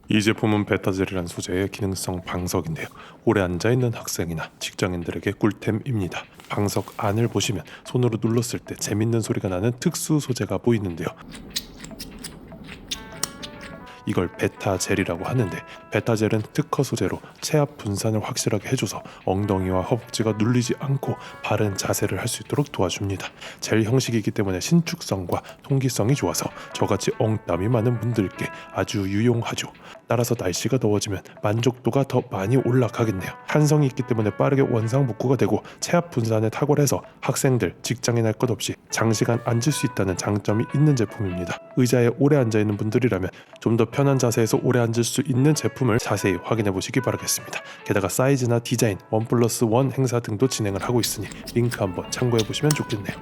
이 제품은 베타젤이란 소재의 기능성 방석인데요. 오래 앉아있는 학생이나 직장인들에게 꿀템입니다. 방석 안을 보시면 손으로 눌렀을 때 재밌는 소리가 나는 특수 소재가 보이는데요. 이걸 베타젤이라고 하는데, 베타젤은 특허 소재로 체압 분산을 확실하게 해줘서 엉덩이와 허벅지가 눌리지 않고 바른 자세를 할 수 있도록 도와줍니다. 젤 형식이기 때문에 신축성과 통기성이 좋아서 저같이 엉땀이 많은 분들께 아주 유용하죠. 따라서 날씨가 더워지면 만족도가 더 많이 올라가겠네요. 탄성이 있기 때문에 빠르게 원상복구가 되고 체압 분산에 탁월해서 학생들, 직장인 할 것 없이 장시간 앉을 수 있다는 장점이 있는 제품입니다. 의자에 오래 앉아있는 분들이라면 좀 더 편한 자세에서 오래 앉을 수 있는 제품을 자세히 확인해 보시기 바라겠습니다. 게다가 사이즈나 디자인, 1+1 행사 등도 진행을 하고 있으니 링크 한번 참고해 보시면 좋겠네요.